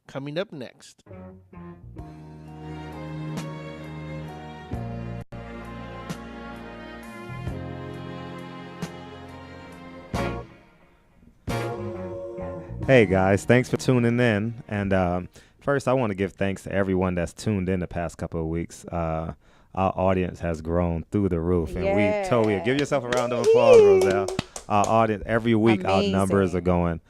Coming up next. Hey guys, thanks for tuning in. And first, I want to give thanks to everyone that's tuned in the past couple of weeks. Our audience has grown through the roof, and we totally give Yeah. yourself a round of applause, Roselle. Our audience every week, our numbers are Amazing. going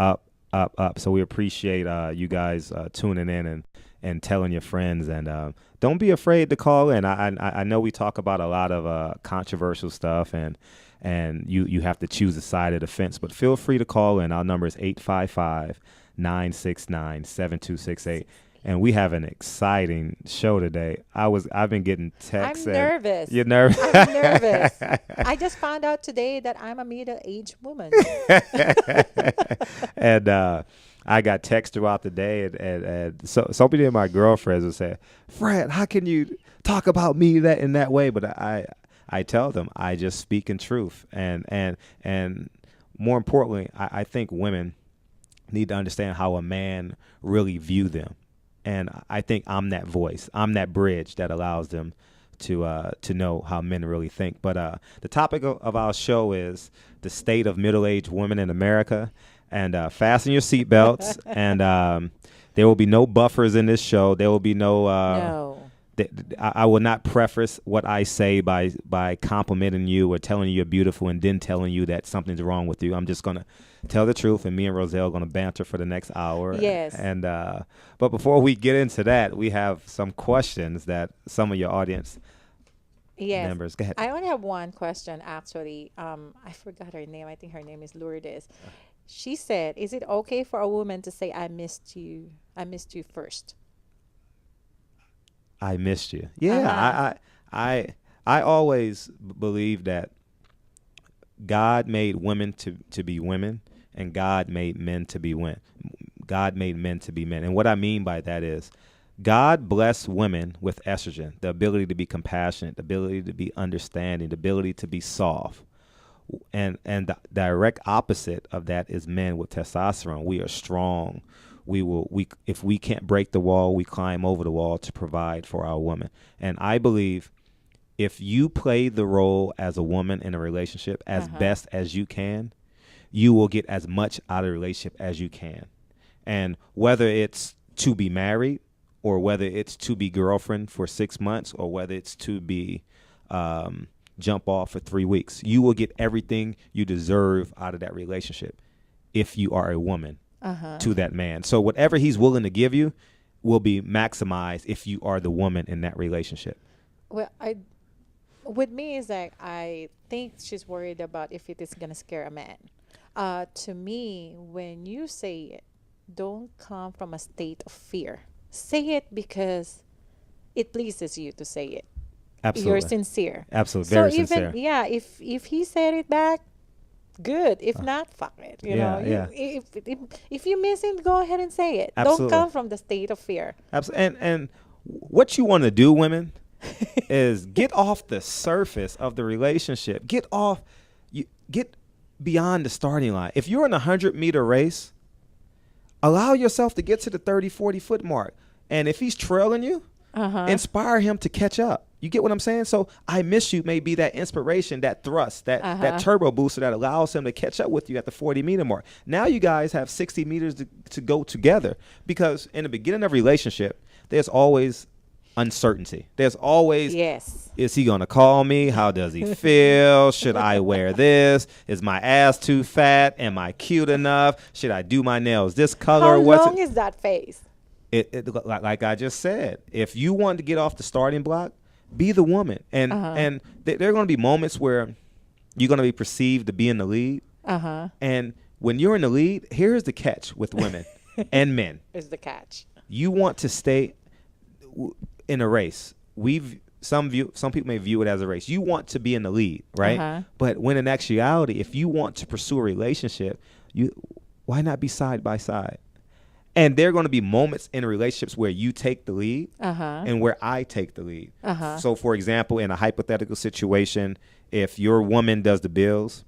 up, up, up. So we appreciate you guys tuning in and telling your friends. And don't be afraid to call in. I know we talk about a lot of controversial stuff and you have to choose a side of the fence. But feel free to call in. Our number is 855-969-7268. And we have an exciting show today. I've been getting texts I'm and nervous. you're nervous. I'm nervous. I just found out today that I'm a middle-aged woman. And I got texts throughout the day, and so many of my girlfriends would say, "Fred, how can you talk about me that in that way?" But I tell them I just speak in truth, and more importantly, I think women need to understand how a man really view them, and I think I'm that voice, I'm that bridge that allows them to know how men really think. But the topic of our show is the state of middle-aged women in America, and fasten your seatbelts, and there will be no buffers in this show. There will be no. No. I will not preface what I say by complimenting you or telling you you're beautiful and then telling you that something's wrong with you. I'm just gonna tell the truth, and me and Roselle are gonna banter for the next hour. Yes. And but before we get into that, we have some questions that some of your audience Yes. members. Go ahead. I only have one question actually. I forgot her name. I think her name is Lourdes. She said, "Is it okay for a woman to say I missed you? I missed you first?" I missed you. Yeah, Uh-huh. I always believe that God made women to be women, and God made men to be men. God made men to be men. And what I mean by that is God blessed women with estrogen, the ability to be compassionate, the ability to be understanding, the ability to be soft. And the direct opposite of that is men with testosterone. We are strong. We if we can't break the wall, we climb over the wall to provide for our woman. And I believe if you play the role as a woman in a relationship as Uh-huh. best as you can, you will get as much out of the relationship as you can. And whether it's to be married or whether it's to be girlfriend for 6 months or whether it's to be jump off for 3 weeks, you will get everything you deserve out of that relationship if you are a woman Uh-huh. to that man. So whatever he's willing to give you will be maximized if you are the woman in that relationship. Well, I with me is like I think she's worried about if it is gonna scare a man. To me, when you say it, don't come from a state of fear. Say it because it pleases you to say it. You're Absolutely. sincere. Absolutely. So Very even sincere. yeah, if he said it back, good. If not, fuck it. You know, Yeah, yeah. if you miss it, go ahead and say it. Don't Absolutely. come from the state of fear. Absolutely. And what you want to do, women, is get off the surface of the relationship. Get beyond the starting line. If you're in a 100-meter race, allow yourself to get to the 30, 40-foot mark. And if he's trailing you, Uh-huh. inspire him to catch up. You get what I'm saying? So I miss you may be that inspiration, that thrust, that turbo booster that allows him to catch up with you at the 40-meter mark. Now you guys have 60 meters to go together, because in the beginning of a relationship, there's always uncertainty. There's always, Yes. is he going to call me? How does he feel? Should I wear this? Is my ass too fat? Am I cute enough? Should I do my nails this color? How What's long it? is that phase? Like I just said, if you want to get off the starting block, be the woman. And there are going to be moments where you're going to be perceived to be in the lead. Uh-huh. And when you're in the lead, here's the catch with women and men. Is the catch. You want to stay in a race. Some people may view it as a race. You want to be in the lead, right? Uh-huh. But when in actuality, if you want to pursue a relationship, why not be side by side? And there are going to be moments in relationships where you take the lead Uh-huh. and where I take the lead. Uh-huh. So, for example, in a hypothetical situation, if your woman does the bills,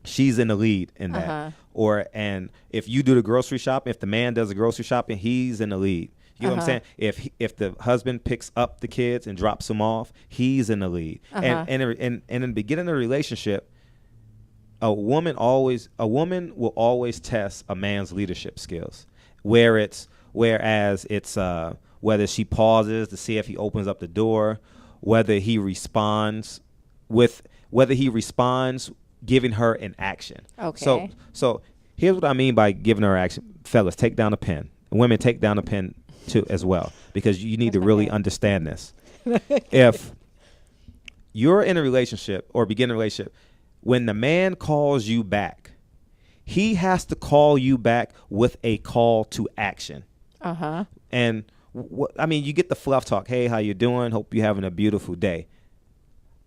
she's in the lead in that. Uh-huh. Or and if you do the grocery shopping, if the man does the grocery shopping, he's in the lead. You know what I'm saying? If the husband picks up the kids and drops them off, he's in the lead. And in the beginning of the relationship, a woman will always test a man's leadership skills. Whereas it's whether she pauses to see if he opens up the door, whether he responds giving her an action. Okay. So here's what I mean by giving her action. Fellas, take down a pen. Women, take down a pen too as well, because you need to really understand this. If you're in a relationship or begin a relationship, when the man calls you back, he has to call you back with a call to action. And you get the fluff talk. Hey, how you doing? Hope you're having a beautiful day.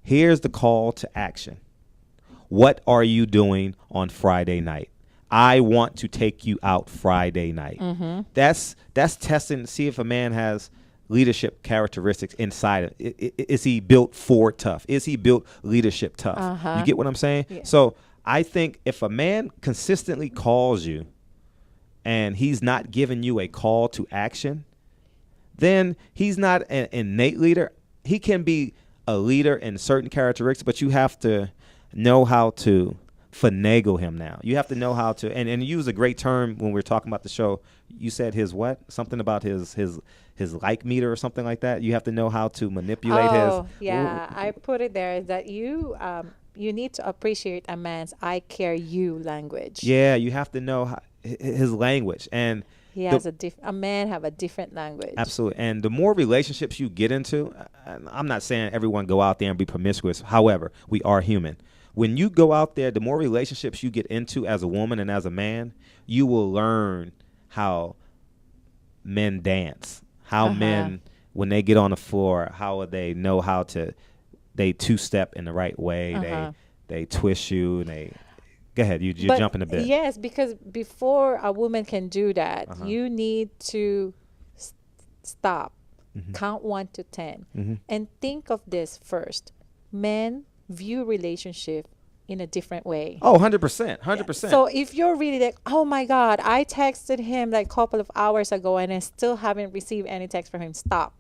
Here's the call to action. What are you doing on Friday night? I want to take you out Friday night. That's testing to see if a man has leadership characteristics inside of it. Is he built for tough? Is he built leadership tough? You get what I'm saying? Yeah. So I think if a man consistently calls you and he's not giving you a call to action, then he's not an innate leader. He can be a leader in certain characteristics, but you have to know how to finagle him now. You have to know how to, and use a great term when we're talking about the show. You said his what? Something about his like meter or something like that. You have to know how to manipulate his. Oh, yeah. I put it there that you need to appreciate a man's I care you language. Yeah, you have to know his language. And he has a man have a different language. Absolutely. And the more relationships you get into, I'm not saying everyone go out there and be promiscuous. However, we are human. When you go out there, the more relationships you get into as a woman and as a man, you will learn how men dance, how men, when they get on the floor, how they know how to, they two-step in the right way. They twist you and they, go ahead, you're jumping a bit. Yes, because before a woman can do that, you need to stop, count 1 to 10, and think of this first. Men view relationship in a different way. Oh, 100%. 100%. So if you're really like, oh my God, I texted him like a couple of hours ago and I still haven't received any text from him, stop.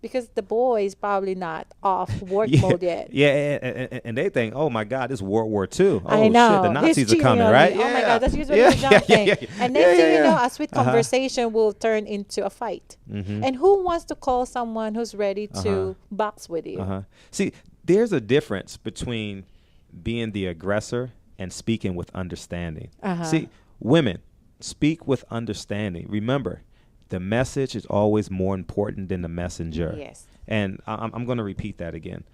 Because the boy is probably not off work mode yet. Yeah, and they think, oh my God, it's World War II. Oh I know. Shit, the Nazis are coming, right? Oh my God, that's usually what I'm saying. And next thing you know, a sweet conversation will turn into a fight. And who wants to call someone who's ready to box with you? See, there's a difference between being the aggressor and speaking with understanding. See, women, speak with understanding. Remember, the message is always more important than the messenger. Yes. And I'm going to repeat that again.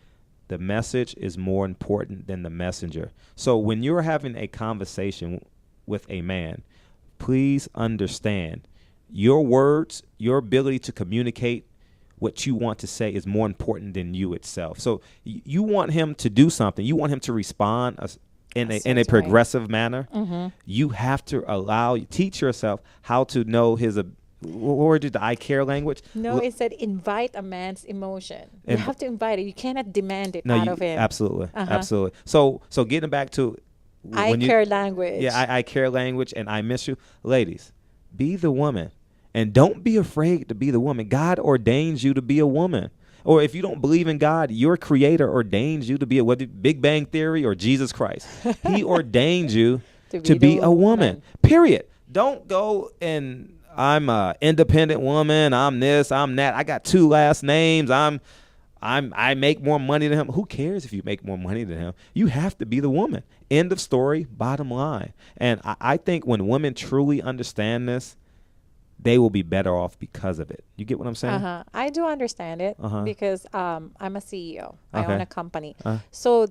The message is more important than the messenger. So when you're having a conversation with a man, please understand your words, your ability to communicate what you want to say is more important than you itself. So you want him to do something. You want him to respond in a progressive manner. You have to teach yourself how to know his or did the I care language? No, it said invite a man's emotion. You have to invite it. You cannot demand it out of him. Absolutely. Absolutely. So getting back to I care language. Yeah, I care language and I miss you. Ladies, be the woman. And don't be afraid to be the woman. God ordains you to be a woman. Or if you don't believe in God, your creator ordains you to be whether Big Bang Theory or Jesus Christ. He ordained you to be a woman. Period. Don't go and I'm a independent woman. I'm this, I'm that. I got 2 last names. I make more money than him. Who cares if you make more money than him? You have to be the woman. End of story, bottom line. And I think when women truly understand this, they will be better off because of it. You get what I'm saying? I do understand it because I'm a CEO. I own a company. So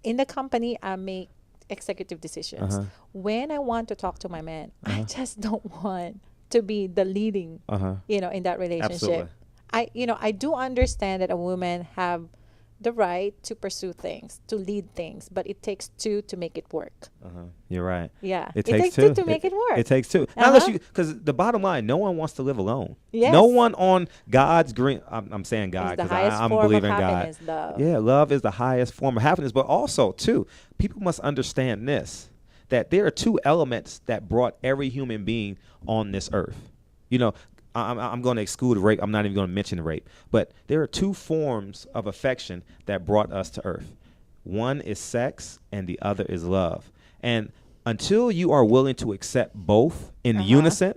in the company, I make executive decisions. When I want to talk to my man, I just don't want to be the leading, in that relationship. Absolutely. I do understand that a woman have the right to pursue things, to lead things, but it takes two to make it work. You're right. Yeah. It takes takes two two to make it work. It takes two. Uh-huh. Unless you, because the bottom line, no one wants to live alone. Yes. No one on God's green. I'm saying God It's the because highest I'm form of believing God. happiness, love. Yeah, love is the highest form of happiness. But also, too, people must understand this, that there are two elements that brought every human being on this earth. You know, I'm going to exclude rape. I'm not even going to mention rape. But there are two forms of affection that brought us to earth. One is sex and the other is love. And until you are willing to accept both in unison,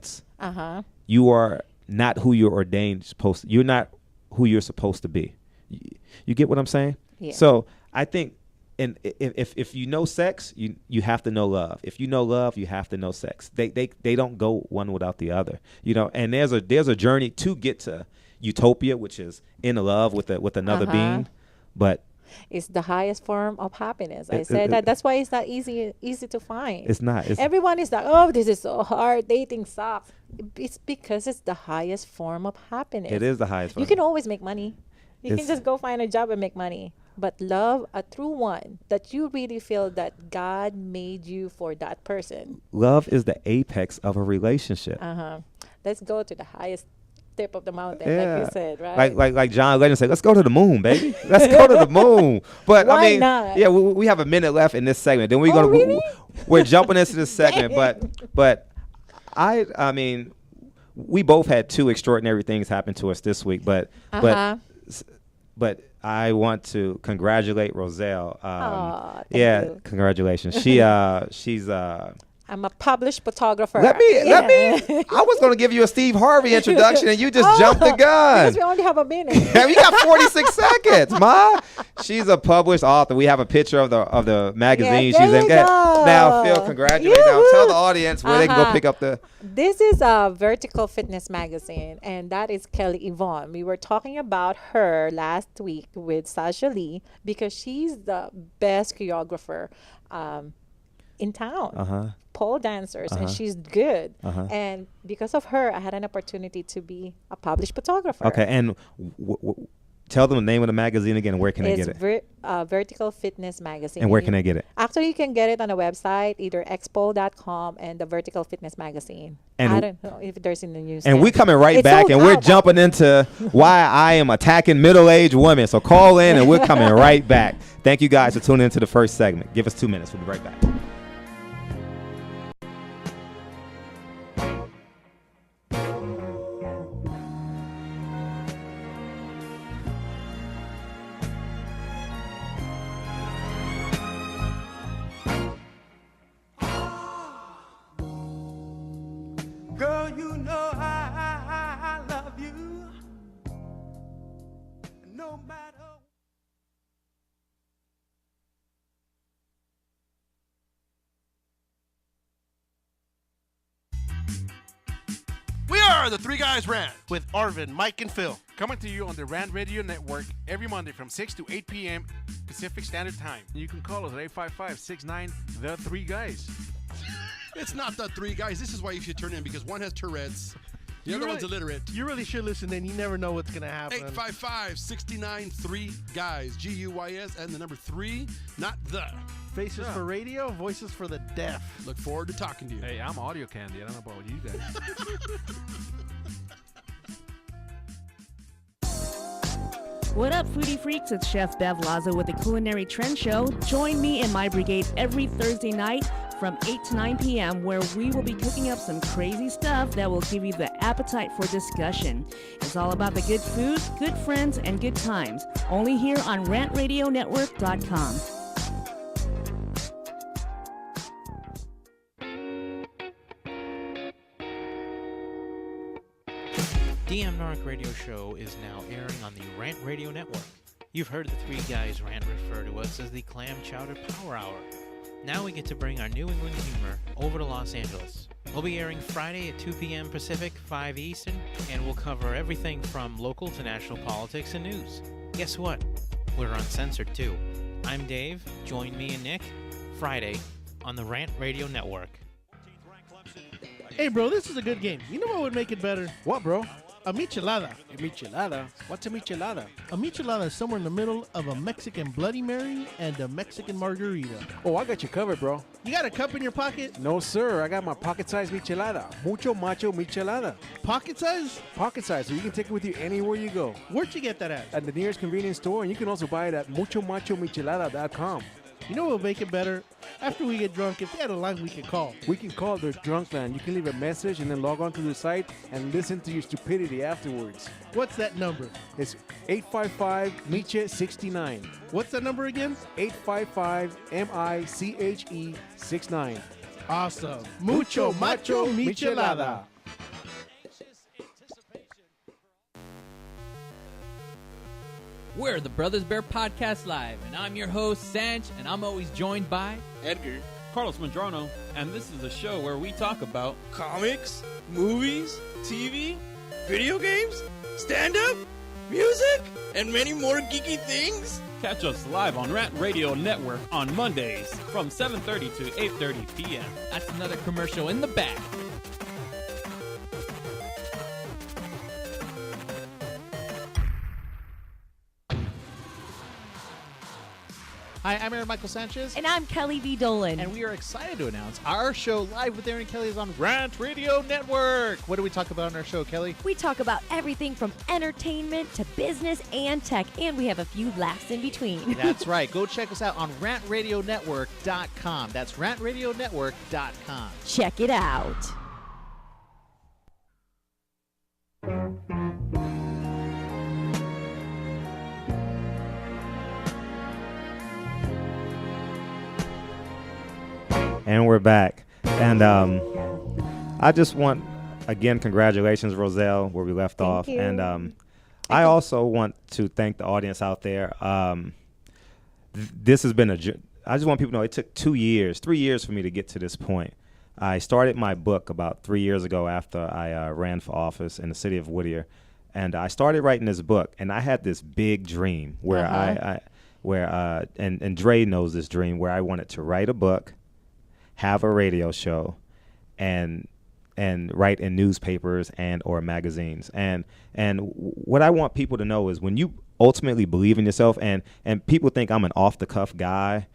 you are not who you're ordained supposed to. You're not who you're supposed to be. You get what I'm saying? Yeah. So I think, and if you know sex, you have to know love. If you know love, you have to know sex. They don't go one without the other. You know, and there's a journey to get to utopia, which is in love with another being, but it's the highest form of happiness. I said that. That's why it's not easy to find. It's not. Everyone is like, oh, this is so hard. Dating sucks. It's because it's the highest form of happiness. It is the highest form. You can always make money. You can just go find a job and make money. But love, a true one, that you really feel that God made you for that person. Love is the apex of a relationship. Let's go to the highest tip of the mountain, like you said, right? Like John Legend said, let's go to the moon, baby. Let's go to the moon. But Why I mean, not? yeah, we have a minute left in this segment. Then we're we're jumping into this segment. But I mean, we both had two extraordinary things happen to us this week. But I want to congratulate Roselle. Thank you. Congratulations. She's I'm a published photographer. Let me. I was going to give you a Steve Harvey introduction, and you just jumped the gun. Because we only have a minute. You got 46 seconds, Ma. She's a published author. We have a picture of the magazine she's in. Now, Phil, congratulations. Now, tell the audience where they can go pick up the. This is a Vertical Fitness magazine, and that is Kelly Yvonne. We were talking about her last week with Sasha Lee because she's the best choreographer in town. Pole dancers, and she's good. And because of her, I had an opportunity to be a published photographer. Okay, and tell them the name of the magazine again. Where can they get it? Vertical Fitness magazine. And where can they get it? Actually, you can get it on a website, either expo.com and the Vertical Fitness magazine. And I don't know if there's in the news. And we're coming right back, and we're jumping into why I am attacking middle-aged women. So call in, and we're coming right back. Thank you guys for tuning into the first segment. Give us 2 minutes. We'll be right back. Girl, you know I love you. No matter. We are the Three Guys Rant with Arvin, Mike, and Phil. Coming to you on the Rant Radio Network every Monday from 6 to 8 p.m. Pacific Standard Time. You can call us at 855-69 The Three Guys. It's not the Three Guys. This is why you should turn in, because one has Tourette's, the other one's illiterate. You really should listen, then you never know what's going to happen. 855-69 3 Guys, Guys, and the number 3, not the. Faces for radio, voices for the deaf. Look forward to talking to you. Hey, I'm audio candy. I don't know about you guys. What up, foodie freaks? It's Chef Bev Laza with the Culinary Trend Show. Join me and my brigade every Thursday night from 8 to 9 p.m. where we will be cooking up some crazy stuff that will give you the appetite for discussion. It's all about the good food, good friends, and good times. Only here on rantradionetwork.com. DM Narc Radio Show is now airing on the Rant Radio Network. You've heard the Three Guys Rant refer to us as the Clam Chowder Power Hour. Now we get to bring our New England humor over to Los Angeles. We'll be airing Friday at 2 p.m. Pacific, 5 Eastern, and we'll cover everything from local to national politics and news. Guess what? We're uncensored too. I'm Dave. Join me and Nick Friday on the Rant Radio Network. Hey, bro, this is a good game. You know what would make it better? What, bro? A michelada. A michelada? What's a michelada? A michelada is somewhere in the middle of a Mexican Bloody Mary and a Mexican margarita. Oh, I got you covered, bro. You got a cup in your pocket? No, sir. I got my pocket-sized michelada. Mucho macho michelada. Pocket size? Pocket size, so you can take it with you anywhere you go. Where'd you get that at? At the nearest convenience store, and you can also buy it at muchomachomichelada.com. You know what will make it better? After we get drunk, if they had a line we can call. We can call their drunk line. You can leave a message and then log on to the site and listen to your stupidity afterwards. What's that number? It's 855-MICHE-69. What's that number again? 855-MICHE-69. Awesome. Mucho macho michelada. We're the Brothers Bear Podcast Live, and I'm your host, Sanch, and I'm always joined by Edgar, Carlos Mandrano, and this is a show where we talk about comics, movies, TV, video games, stand-up, music, and many more geeky things. Catch us live on Rant Radio Network on Mondays from 7:30 to 8:30 p.m. That's another commercial in the back. Hi, I'm Aaron Michael Sanchez. And I'm Kelly V. Dolan. And we are excited to announce our show Live with Aaron and Kelly is on Rant Radio Network. What do we talk about on our show, Kelly? We talk about everything from entertainment to business and tech, and we have a few laughs in between. That's right. Go check us out on rantradionetwork.com. That's rantradionetwork.com. Check it out. And we're back. And I just want, again, congratulations, Roselle, where we left off. you. And I also want to thank the audience out there. This has been I just want people to know it took 3 years for me to get to this point. I started my book about 3 years ago after I ran for office in the city of Whittier. And I started writing this book, and I had this big dream where and Dre knows this dream, where I wanted to write a book, have a radio show, and write in newspapers and or magazines. And what I want people to know is when you ultimately believe in yourself, and people think I'm an off-the-cuff guy,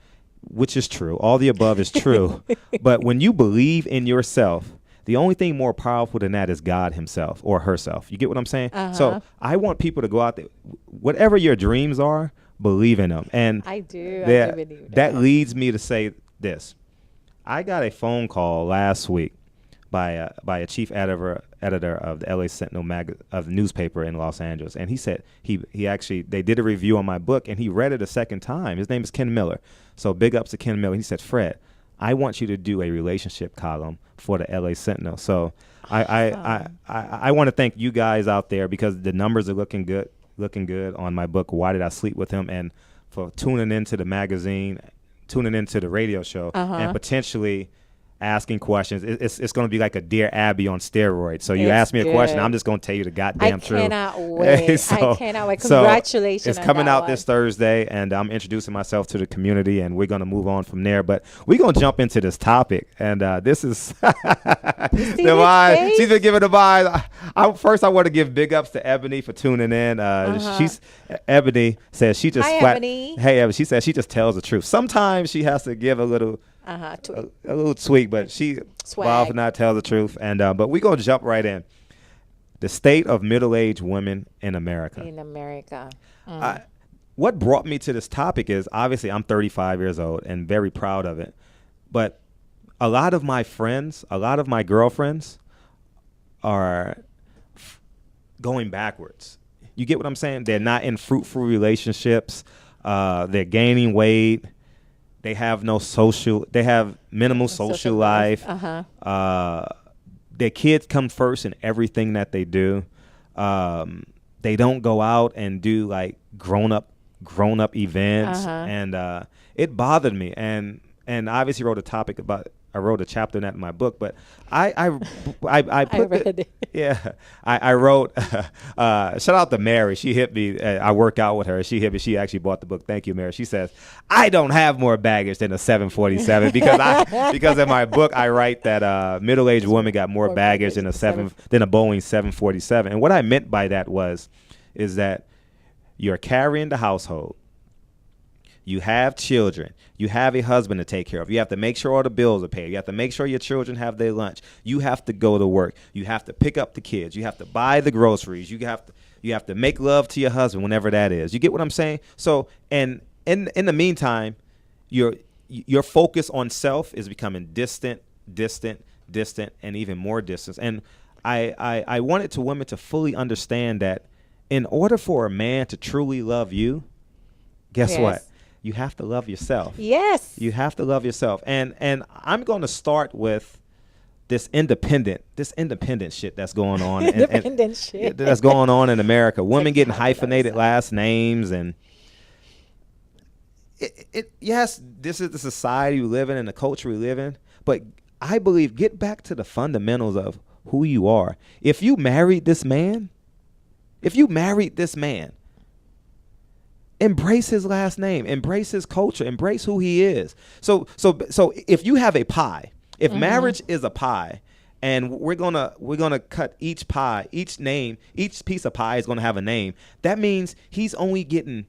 which is true. All the above is true. But when you believe in yourself, the only thing more powerful than that is God himself or herself. You get what I'm saying? So I want people to go out there, whatever your dreams are, believe in them. And I do believe that leads me to say this. I got a phone call last week by a chief editor of the LA Sentinel of the newspaper in Los Angeles, and he said he actually they did a review on my book, and he read it a second time. His name is Ken Miller, so big ups to Ken Miller. He said, "Fred, I want you to do a relationship column for the LA Sentinel." So I want to thank you guys out there because the numbers are looking good on my book. Why Did I Sleep with Him? And for tuning into the magazine, tuning into the radio show, and potentially asking questions. It's going to be like a Dear Abby on steroids. So you ask me a question, I'm just going to tell you the goddamn truth. I cannot wait. I cannot wait. Congratulations. So it's coming out this Thursday, and I'm introducing myself to the community, and we're going to move on from there. But we're going to jump into this topic, and this is the vibe. She's been giving the vibe. First, I want to give big ups to Ebony for tuning in. Ebony says she just Ebony. Hey, Ebony. She says she just tells the truth. Sometimes she has to give a little a little tweak, but she wild for not tell the truth. And but we're gonna jump right in. The state of middle-aged women in America. What brought me to this topic is obviously I'm 35 years old and very proud of it. But a lot of my friends, a lot of my girlfriends are going backwards. You get what I'm saying? They're not in fruitful relationships. They're gaining weight. They have minimal social life. Their kids come first in everything that they do. They don't go out and do like grown up events. And it bothered me. And obviously wrote a topic about wrote a chapter in that in my book, but I put read it. Yeah, I wrote. Shout out to Mary. She hit me. I work out with her. She hit me. She actually bought the book. Thank you, Mary. She says I don't have more baggage than a 747 because in my book I write that middle-aged women got more baggage than a Boeing 747. And what I meant by that is that you're carrying the household. You have children. You have a husband to take care of. You have to make sure all the bills are paid. You have to make sure your children have their lunch. You have to go to work. You have to pick up the kids. You have to buy the groceries. You have to make love to your husband whenever that is. You get what I'm saying? So, and in the meantime, your focus on self is becoming distant, and even more distant. And I wanted to women to fully understand that in order for a man to truly love you, guess what? You have to love yourself. Yes. You have to love yourself. And I'm going to start with this independent shit that's going on. Shit. That's going on in America. Women getting hyphenated last names. And yes, this is the society we live in and the culture we live in. But I believe get back to the fundamentals of who you are. If you married this man, embrace his last name, embrace his culture, embrace who he is. So if you have a pie, if marriage is a pie, and we're gonna cut each pie, each piece of pie is gonna have a name. That means he's only getting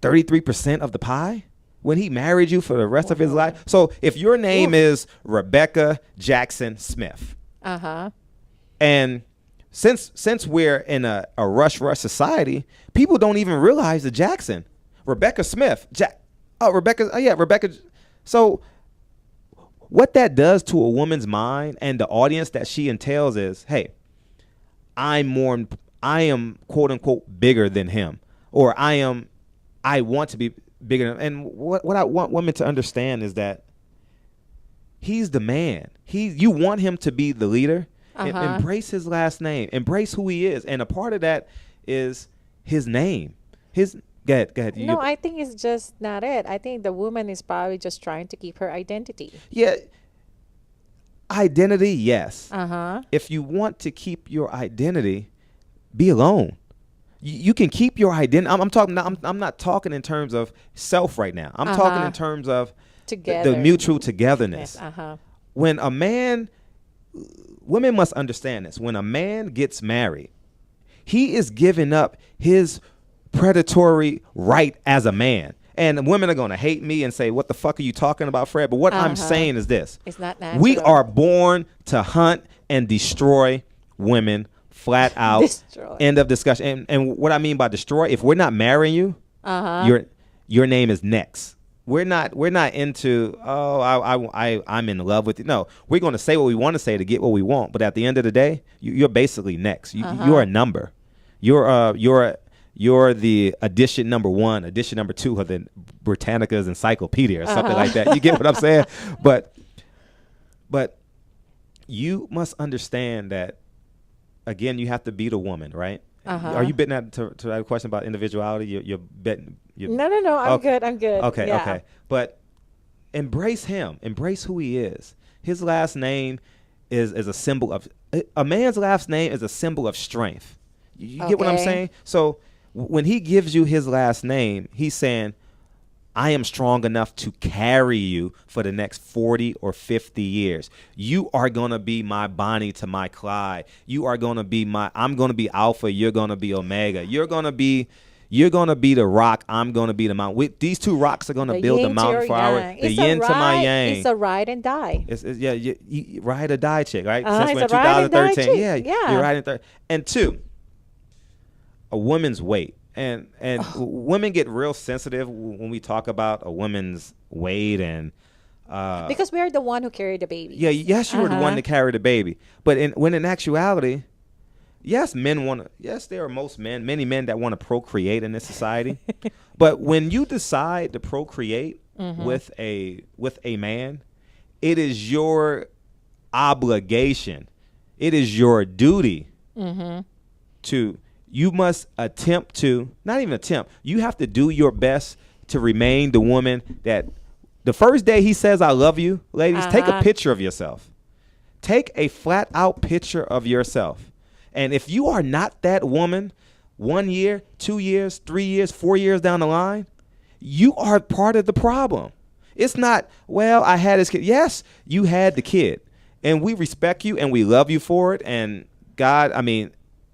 33% of the pie when he married you for the rest of his life. So if your name is Rebecca Jackson Smith, and since we're in a rush society, people don't even realize the Jackson. Rebecca Smith. Rebecca. So what that does to a woman's mind and the audience that she entails is, hey, I am quote unquote bigger than him, or I want to be bigger than him. And what I want women to understand is that he's the man. You want him to be the leader. Embrace his last name. Embrace who he is. And a part of that is his name. Go ahead. No, I think it's just not it. I think the woman is probably just trying to keep her identity. Yeah. Identity, yes. If you want to keep your identity, be alone. You can keep your identity. I'm not talking in terms of self right now. I'm talking in terms of the mutual togetherness. When a man... Women must understand this. When a man gets married, he is giving up his predatory right as a man. And women are going to hate me and say, what the fuck are you talking about, Fred? But what I'm saying is this. It's not natural. We are born to hunt and destroy women flat out. Destroy. End of discussion. And what I mean by destroy, if we're not marrying you, your name is next. We're not into, I'm in love with you. No, we're going to say what we want to say to get what we want. But at the end of the day, you're basically next. You're a number. You're the edition number 1, edition number 2 of the Britannica's encyclopedia or something like that. You get what I'm saying? But you must understand that, again, you have to be the woman, right? Are you betting that to that question about individuality? You're betting. No. I'm good. Okay. But embrace him. Embrace who he is. His last name is a symbol of a man's last name is a symbol of strength. You get what I'm saying? So when he gives you his last name, he's saying, I am strong enough to carry you for the next 40 or 50 years. You are going to be my Bonnie to my Clyde. You are going to be I'm going to be Alpha. You're going to be Omega. You're going to be the rock. I'm going to be the mountain. These two rocks are going to build the mountain for the yin to my yang. It's a ride and die. You ride or die chick, right? Since it's a ride and die 2013. chick. Yeah. You're riding 30. And 2, a woman's weight. And women get real sensitive when we talk about a woman's weight and because we're the one who carried the baby. Yeah, yes, you were the one to carry the baby. But in actuality, yes, there are many men that want to procreate in this society. But when you decide to procreate with a man, it is your obligation. It is your duty to. You must not even attempt. You have to do your best to remain the woman that The first day he says, I love you, ladies, take a Uh-huh. picture of yourself. Take a flat out picture of yourself. And if you are not that woman 1 year, 2 years, 3 years, 4 years down the line, you are part of the problem. It's not, well, I had this kid. Yes, you had the kid. And we respect you and we love you for it. And God, I mean,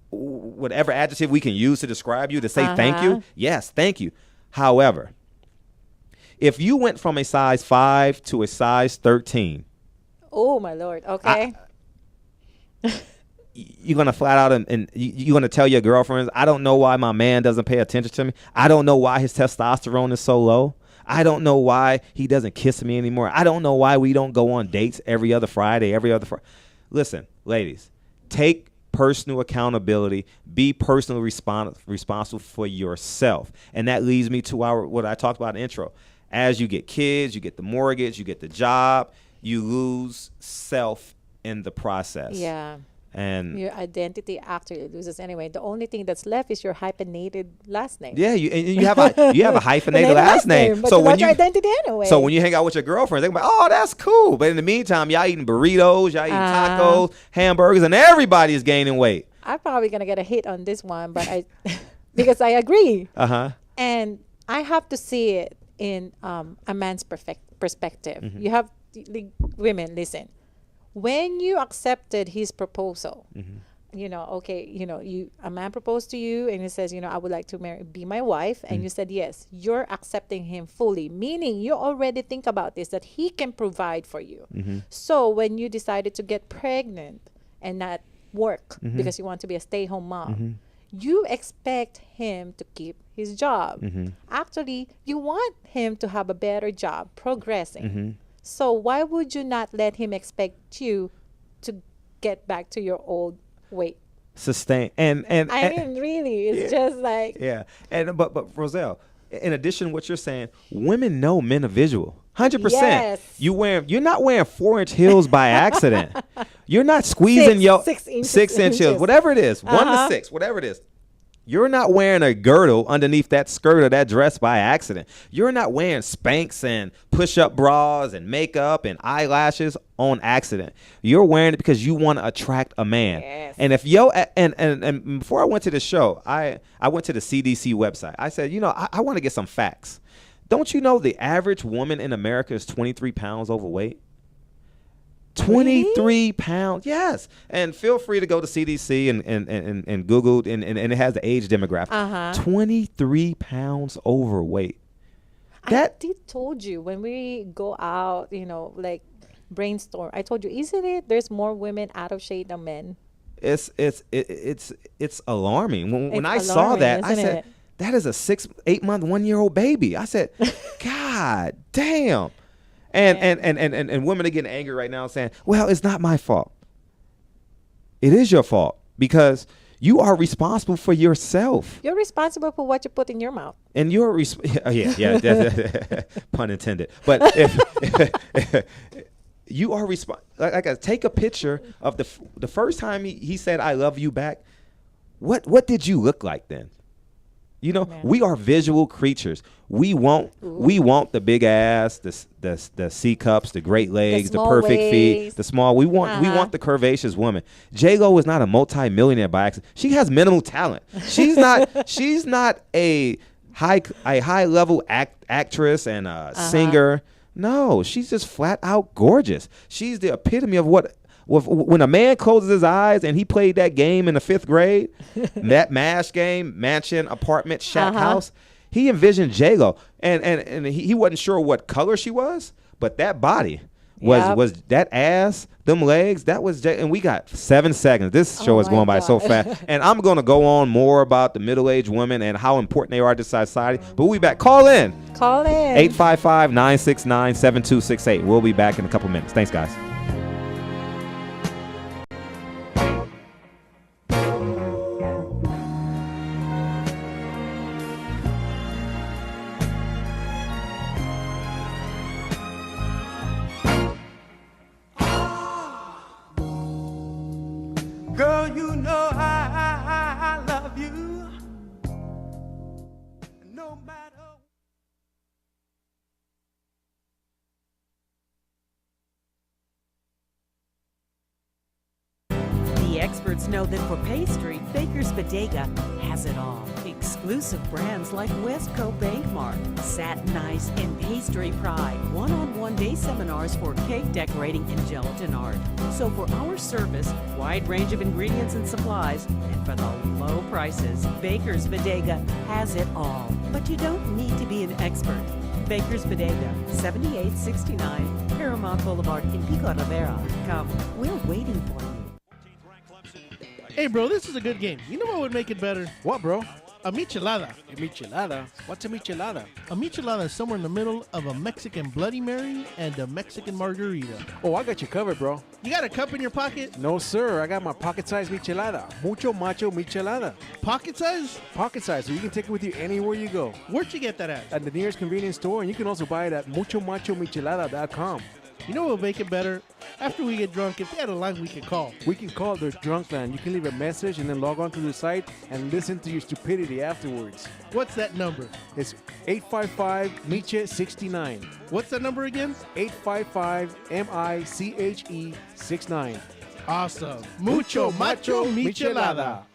whatever adjective we can use to describe you, to say thank you. Yes, thank you. However, if you went from a size 5 to a size 13, Oh my Lord. Okay. you're going to flat out and you're going to tell your girlfriends, I don't know why my man doesn't pay attention to me. I don't know why his testosterone is so low. I don't know why he doesn't kiss me anymore. I don't know why we don't go on dates every other Friday, Listen, ladies, take personal accountability. Be personally responsible for yourself. And that leads me to what I talked about in the intro. As you get kids, you get the mortgage, you get the job, you lose self in the process. Yeah. And your identity actually loses anyway. The only thing that's left is your hyphenated last name. yeah, you have a hyphenated last name. But So you when got your you identity anyway. So when you hang out with your girlfriend, they go, oh, that's cool. But in the meantime, y'all eating burritos, y'all eating tacos, hamburgers, and everybody is gaining weight. I'm probably gonna get a hit on this one, but I because I agree. And I have to see it in a man's perspective. You have women listen. When you accepted his proposal, you know, okay, you know, a man proposed to you and he says, you know, I would like to be my wife, and you said yes. You're accepting him fully, meaning you already think about this, that he can provide for you. So when you decided to get pregnant and not work because you want to be a stay-home mom, you expect him to keep his job. Actually, you want him to have a better job, progressing. So why would you not let him expect you to get back to your old weight? Sustain and I mean, really, it's just like And but Roselle, in addition to what you're saying, women know men are visual. 100%. Yes. You're not wearing 4-inch heels by accident. You're not squeezing your 6 inches. 6-inch heels, whatever it is, 1 to 6, whatever it is. You're not wearing a girdle underneath that skirt or that dress by accident. You're not wearing Spanx and push-up bras and makeup and eyelashes on accident. You're wearing it because you want to attract a man. Yes. And if and before I went to the show, I went to the CDC website. I said, you know, I want to get some facts. Don't you know the average woman in America is 23 pounds overweight? 23 pounds, yes. And feel free to go to CDC and Google, and it has the age demographic. 23 pounds overweight. I did told you when we go out, you know, like brainstorm. I told you, isn't it? There's more women out of shape than men. It's alarming. When I It's saw that, alarming, I isn't said, it? that is a 6-8 month, 1-year-old baby. I said, God damn. And women are getting angry right now saying, well, it's not my fault. It is your fault because you are responsible for yourself. You're responsible for what you put in your mouth. And you're pun intended. But if you are responsible, like take a picture of the first time he said, I love you back. What did you look like then? You know, we are visual creatures. We want the big ass, the C cups, the great legs, the perfect feet, the small. We want the curvaceous woman. J-Lo is not a multi-millionaire by accident. She has minimal talent. She's not a high level actress and a singer. No, she's just flat out gorgeous. She's the epitome of when a man closes his eyes and he played that game in the 5th grade, that MASH game, mansion, apartment, shack house, he envisioned J-Lo. And he wasn't sure what color she was, but that body was that ass, them legs, that was J. And we got 7 seconds. This show is going by so fast. And I'm going to go on more about the middle-aged women and how important they are to society. But we'll be back. Call in. 855-969-7268. We'll be back in a couple minutes. Thanks, guys. Girl, you know I love you. No matter. experts know that for pastry, Baker's Bodega has it all. Exclusive brands like Westco Bankmark, Satin Ice, and Pastry Pride. One-on-one day seminars for cake decorating and gelatin art. So for our service, wide range of ingredients and supplies, and for the low prices, Baker's Bodega has it all. But you don't need to be an expert. Baker's Bodega, 7869 Paramount Boulevard in Pico Rivera. Come, we're waiting for you. Hey, bro, this is a good game. You know what would make it better? What, bro? A michelada. A michelada? What's a michelada? A michelada is somewhere in the middle of a Mexican Bloody Mary and a Mexican margarita. Oh, I got you covered, bro. You got a cup in your pocket? No, sir. I got my pocket-sized michelada. Mucho macho michelada. Pocket size? Pocket size, so you can take it with you anywhere you go. Where'd you get that at? At the nearest convenience store, and you can also buy it at muchomachomichelada.com. You know what will make it better? After we get drunk, if they had a line we can call. We can call their drunk line. You can leave a message and then log on to the site and listen to your stupidity afterwards. What's that number? It's 855-MICHE-69. What's that number again? 855-MICHE-69. Awesome. Mucho macho michelada.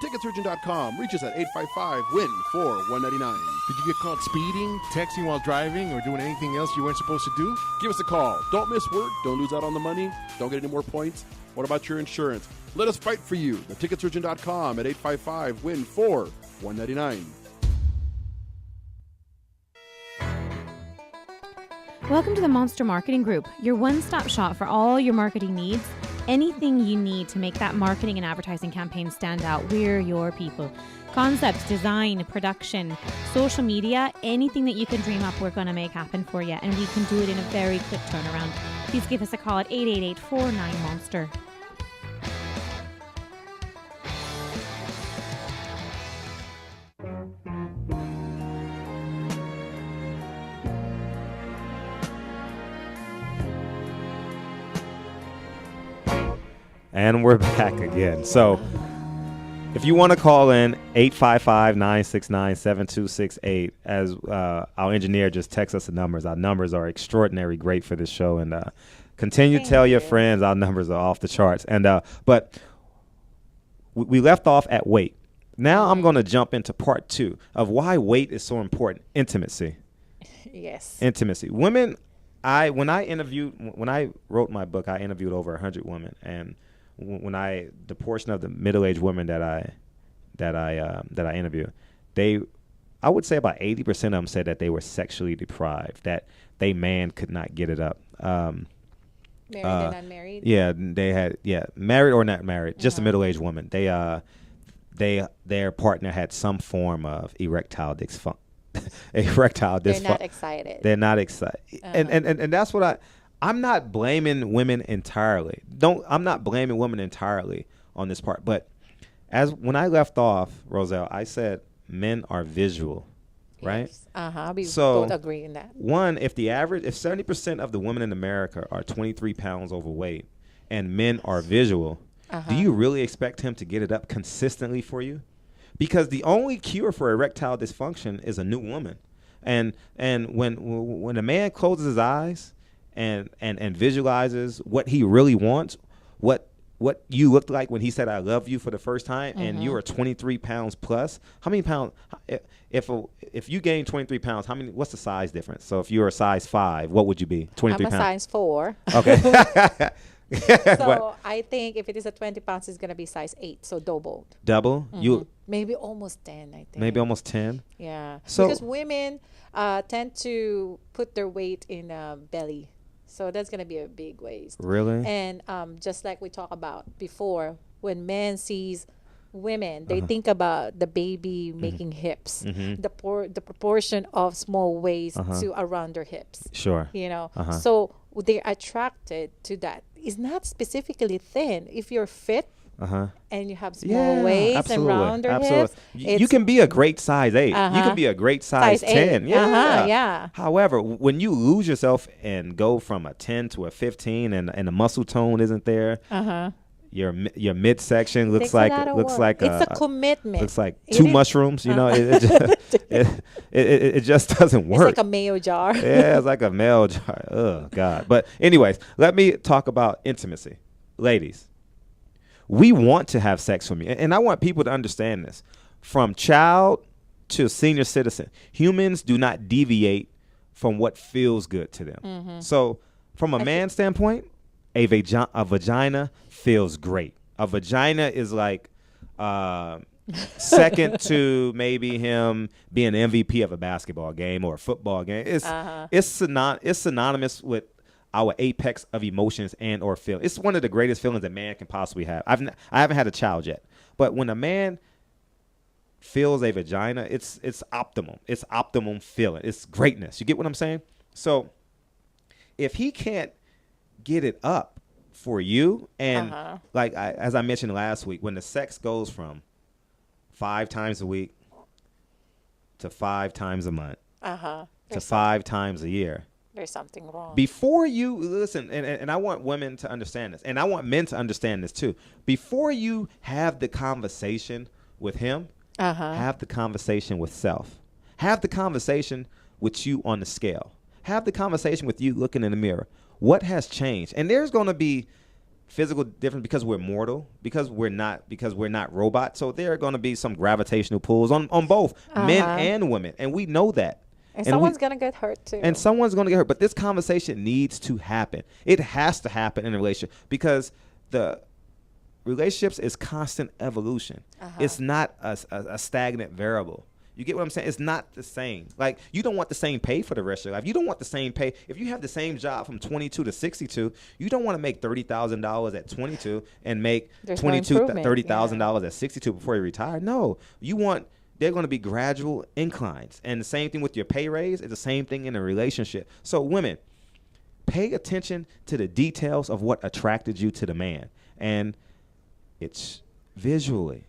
Ticketsurgeon.com. Reach us at 855-WIN-4-199. Did you get caught speeding, texting while driving, or doing anything else you weren't supposed to do? Give us a call. Don't miss work. Don't lose out on the money. Don't get any more points. What about your insurance? Let us fight for you. Ticketsurgeon.com at 855-WIN-4-199. Welcome to the Monster Marketing Group, your one-stop shop for all your marketing needs. Anything you need to make that marketing and advertising campaign stand out, we're your people. Concept, design, production, social media, anything that you can dream up, we're going to make happen for you. And we can do it in a very quick turnaround. Please give us a call at 888-49-MONSTER. And we're back again. So if you want to call in, 855-969-7268. As our engineer just texts us the numbers. Our numbers are extraordinary great for this show. And continue to tell your friends our numbers are off the charts. And but we left off at weight. Now I'm going to jump into part 2 of why weight is so important. Intimacy. Yes. Intimacy. Women, when I wrote my book, I interviewed over 100 women. And the portion of the middle-aged women that I interviewed, I would say about 80% of them said that they were sexually deprived, that they man could not get it up. Married and unmarried? Yeah, they had married or not married, just a middle-aged woman. Their partner had some form of erectile dysfunction. They're not excited. They're not excited, and that's what I'm not blaming women entirely. I'm not blaming women entirely on this part. But when I left off, Roselle, I said men are visual, right? Yes. We both agree in that. One, if 70% of the women in America are 23 pounds overweight, and men are visual, do you really expect him to get it up consistently for you? Because the only cure for erectile dysfunction is a new woman, and when a man closes his eyes and visualizes what he really wants, what you looked like when he said I love you for the first time, and you are 23 pounds plus. How many pounds? If you gain 23 pounds, what's the size difference? So if you're a size 5, what would you be? 23 I'm a pounds. size 4. Okay. So I think if it is a 20 pounds, it's going to be size 8, so doubled. Double? You maybe almost 10, I think. Maybe almost 10? Yeah. So, because women tend to put their weight in belly. So that's going to be a big waste. Really? And just like we talked about before, when men sees women, they think about the baby making hips, the proportion of small waist to around their hips. Sure. So they're attracted to that. It's not specifically thin. If you're fit and you have small waist and rounder hips, you can be a great size 8. You can be a great size 10. Yeah. However, when you lose yourself and go from a 10 to a 15 and the muscle tone isn't there, your midsection looks Takes a lot of work. It's a commitment. Looks like It 2 is- mushrooms. You know, it just doesn't work. It's like a mayo jar. Yeah, it's like a mail jar. Oh God. But anyways, let me talk about intimacy, ladies. We want to have sex with me, and I want people to understand this. From child to senior citizen, humans do not deviate from what feels good to them. Mhm. So, from a man's standpoint, a vagina feels great. A vagina is like second to maybe him being the MVP of a basketball game or a football game. It's synonymous with our apex of emotions and or feel. It's one of the greatest feelings a man can possibly have. I haven't had a child yet, but when a man feels a vagina, it's optimum. It's optimum feeling. It's greatness. You get what I'm saying? So if he can't get it up for you, and as I mentioned last week, when the sex goes from 5 times a week to 5 times a month to 5 times a year, there's something wrong. Before you listen, and I want women to understand this, and I want men to understand this too. Before you have the conversation with him, have the conversation with self. Have the conversation with you on the scale. Have the conversation with you looking in the mirror. What has changed? And there's going to be physical difference because we're mortal, because we're not robots. So there are going to be some gravitational pulls on both men and women, and we know that. And someone's going to get hurt too. And someone's going to get hurt. But this conversation needs to happen. It has to happen in a relationship because the relationships is constant evolution. It's not a stagnant variable. You get what I'm saying? It's not the same. Like, you don't want the same pay for the rest of your life. You don't want the same pay. If you have the same job from 22 to 62, you don't want to make $30,000 at 22 and make $30,000 at 62 before you retire. No. They're going to be gradual inclines. And the same thing with your pay raise is the same thing in a relationship. So women, pay attention to the details of what attracted you to the man. And it's visually.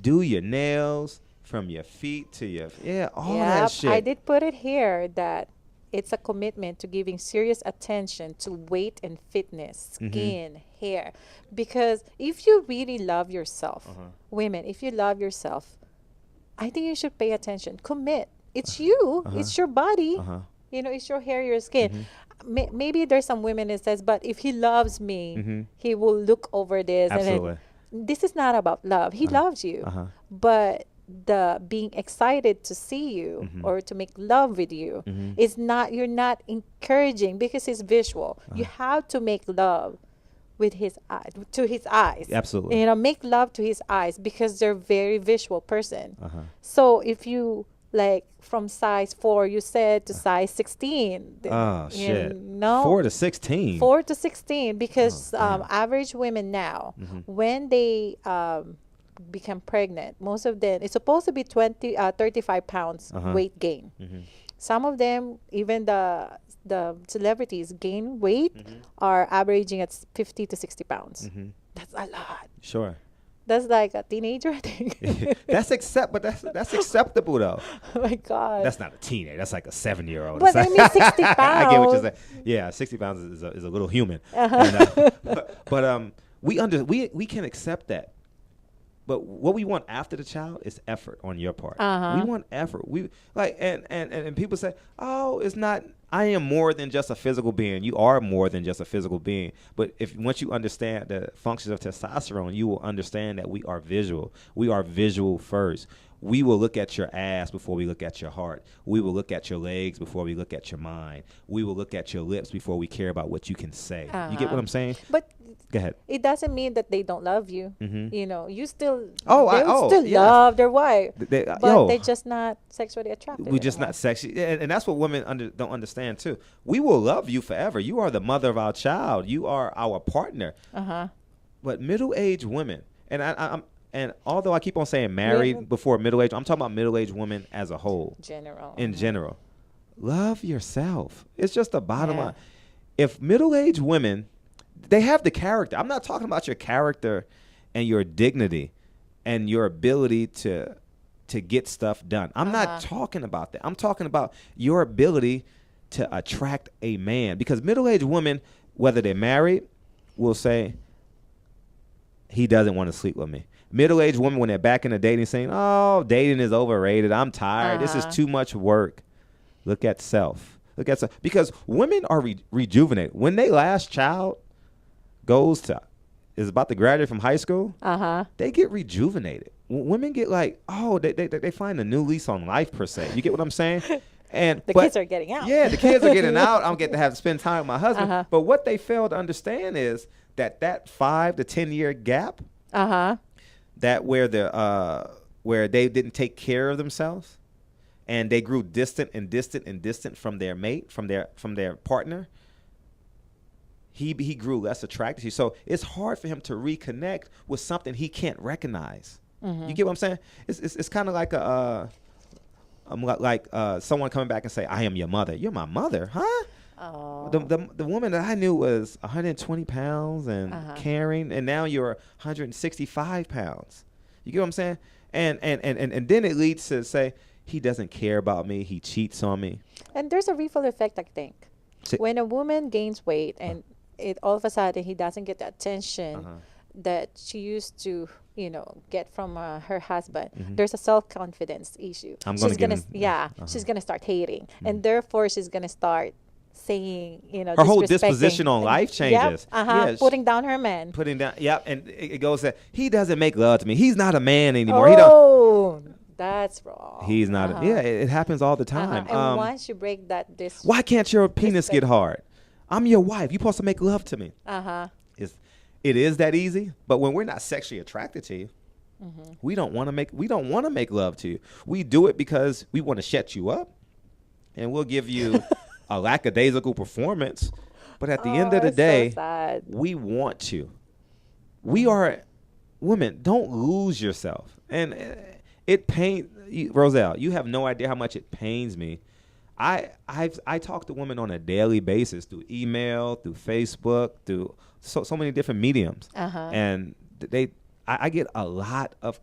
Do your nails from your feet to all that shit. I did put it here that it's a commitment to giving serious attention to weight and fitness, skin, hair. Because if you really love yourself, women, if you love yourself, I think you should pay attention. Commit. It's you. It's your body. You know, it's your hair, your skin. Maybe there's some women that says, but if he loves me, he will look over this. Absolutely. And this is not about love. He loves you. But the being excited to see you or to make love with you is not, you're not encouraging because it's visual. You have to make love with his eyes, to his eyes. Absolutely. You know, make love to his eyes because they're very visual person. So if you like from size 4, you said to size 16. Oh shit. No. 4 to 16. 4 to 16 because average women now, when they become pregnant, most of them, it's supposed to be 35 pounds weight gain. Some of them, even the celebrities gain weight are averaging at 50 to 60 pounds. That's a lot. Sure. That's like a teenager, I think. That's acceptable though. Oh my God. That's not a teenager. That's like a 7-year-old. But I mean 60 pounds. I get what you're saying. Yeah, 60 pounds is a little human. We can accept that. But what we want after the child is effort on your part. We want effort. We like and people say, "Oh, it's not. I am more than just a physical being." You are more than just a physical being. But once you understand the functions of testosterone, you will understand that we are visual. We are visual first. We will look at your ass before we look at your heart. We will look at your legs before we look at your mind. We will look at your lips before we care about what you can say. You get what I'm saying? But go ahead. It doesn't mean that they don't love you. You know, you still yes. love their wife, but they're just not sexually attractive. We're just not sexy, and that's what women don't understand too. We will love you forever. You are the mother of our child. You are our partner. But middle-aged women, and and although I keep on saying married before middle-aged, I'm talking about middle-aged women as a whole. In general. Love yourself. It's just the bottom line. If middle-aged women, they have the character. I'm not talking about your character and your dignity and your ability to get stuff done. I'm not talking about that. I'm talking about your ability to attract a man. Because middle-aged women, whether they're married, will say he doesn't want to sleep with me. Middle-aged women, when they're back in the dating scene, oh, dating is overrated. I'm tired. This is too much work. Look at self. Look at self. Because women are rejuvenated. When their last child is about to graduate from high school, they get rejuvenated. Women get like, they find a new lease on life, per se. You get what I'm saying? And the kids are getting out. Yeah, the kids are getting out. I'm getting to have to spend time with my husband. But what they fail to understand is that 5 to 10 year gap, that where they didn't take care of themselves, and they grew distant from their mate, from their partner. He grew less attracted to you. So it's hard for him to reconnect with something he can't recognize. You get what I'm saying? It's kind of like someone coming back and say, "I am your mother." You're my mother, huh? Oh. The woman that I knew was 120 pounds and caring, and now you're 165 pounds. You get what I'm saying? And then it leads to say, he doesn't care about me. He cheats on me. And there's a ripple effect, I think. When a woman gains weight and it all of a sudden he doesn't get the attention that she used to, get from her husband, there's a self-confidence issue. She's gonna start hating, and therefore she's gonna start saying, her whole disposition on life changes. Putting down her man. And it goes that he doesn't make love to me. He's not a man anymore. That's wrong. He's not. It happens all the time. And once you break that, why can't your penis get hard? I'm your wife. You're supposed to make love to me. It is that easy. But when we're not sexually attracted to you, we don't want to make love to you. We do it because we want to shut you up, and we'll give you a lackadaisical performance. But at the end of the day, we want to. We are women. Don't lose yourself. And it pains Roselle. You have no idea how much it pains me. I talk to women on a daily basis through email, through Facebook, through so many different mediums, and I get a lot of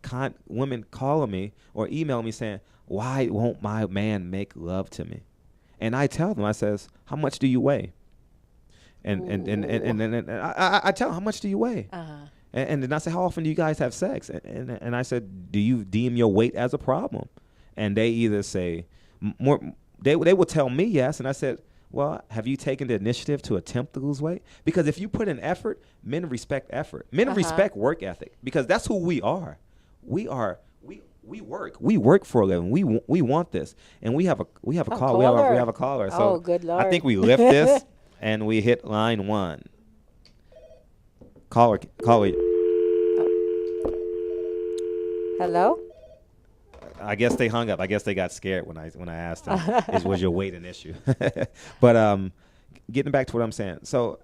women calling me or email me saying, "Why won't my man make love to me?" And I tell them, I says, "How much do you weigh?" And I tell them, "How much do you weigh?" And then I say, "How often do you guys have sex?" And I said, "Do you deem your weight as a problem?" And they either say more. They will tell me yes, and I said, "Well, have you taken the initiative to attempt to lose weight?" Because if you put in effort, men respect effort. Men respect work ethic, because that's who we are. We work. We work for a living. We want this, and we have a call. We have a caller. So good Lord. I think we lift this and we hit line 1. Caller. Hello. I guess they hung up. I guess they got scared when I asked them, was your weight an issue? But getting back to what I'm saying. So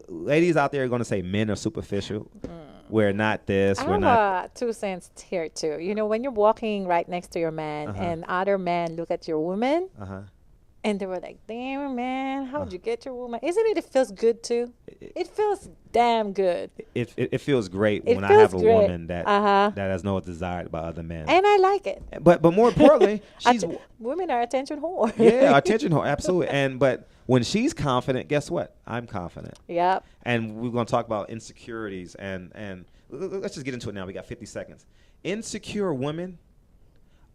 ladies out there are going to say men are superficial. We're not this. We're not. 2 cents here, too. When you're walking right next to your man and other men look at your woman and they were like, "Damn, man, how'd you get your woman?" Isn't it? It feels good, too. It feels damn good. It feels great when I have a woman that has no desire by other men. And I like it. But more importantly, women are attention whore. Yeah, attention whore, absolutely. But when she's confident, guess what? I'm confident. Yep. And we're going to talk about insecurities. And let's just get into it now. We got 50 seconds. Insecure women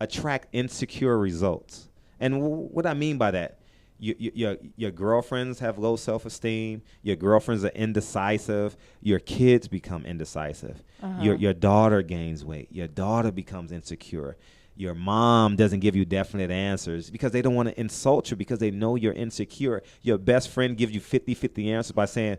attract insecure results. And what I mean by that, your girlfriends have low self-esteem. Your girlfriends are indecisive. Your kids become indecisive. Your daughter gains weight. Your daughter becomes insecure. Your mom doesn't give you definite answers because they don't want to insult you, because they know you're insecure. Your best friend gives you 50-50 answers by saying,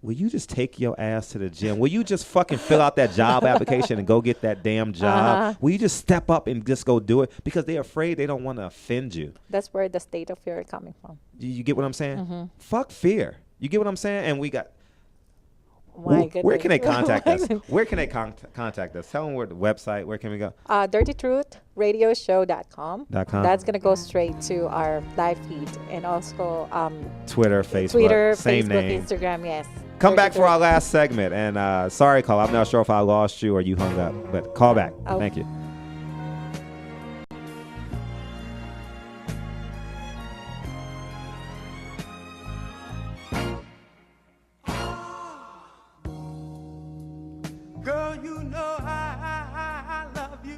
"Will you just take your ass to the gym? Will you just fucking fill out that job application and go get that damn job? Will you just step up and just go do it?" Because they're afraid, they don't want to offend you. That's where the state of fear is coming from. You get what I'm saying? Fuck fear. You get what I'm saying? And we got... Where can they contact us? Where can they contact us? Tell them where the website. Where can we go? DirtyTruthRadioshow.com. That's going to go straight to our live feed, and also Twitter, Facebook, name. Instagram, yes. Come back for our last segment. And sorry, call. I'm not sure if I lost you or you hung up, but call back. Thank you. you know I love you.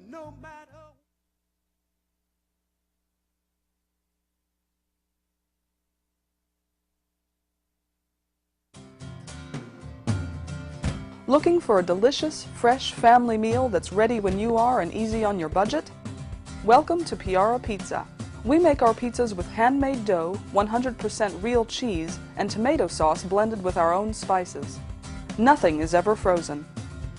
No matter. Looking for a delicious, fresh family meal that's ready when you are and easy on your budget? Welcome to Piara Pizza. We make our pizzas with handmade dough, 100% real cheese, and tomato sauce blended with our own spices. Nothing is ever frozen.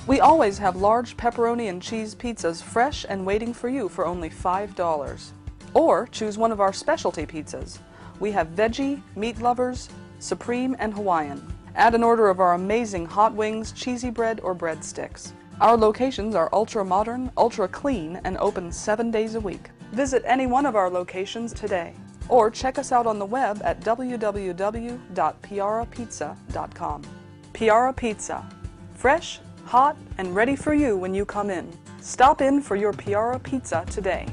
We always have large pepperoni and cheese pizzas fresh and waiting for you for only $5. Or choose one of our specialty pizzas. We have veggie, meat lovers, supreme, and Hawaiian. Add an order of our amazing hot wings, cheesy bread, or breadsticks. Our locations are ultra-modern, ultra-clean, and open 7 days a week. Visit any one of our locations today, or check us out on the web at www.piarapizza.com. Piara Pizza. Fresh, hot, and ready for you when you come in. Stop in for your Piara Pizza today.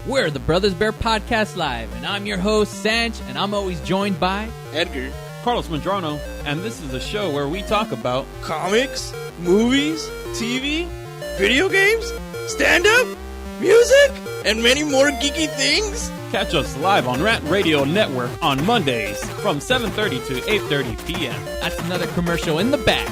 We're the Brothers Bear Podcast Live, and I'm your host, Sanch, and I'm always joined by Edgar, Carlos Medrano, and this is a show where we talk about comics, movies, TV, video games, stand-up, music, and many more geeky things. Catch us live on Rant Radio Network on Mondays from 7:30 to 8:30 p.m. That's another commercial in the back.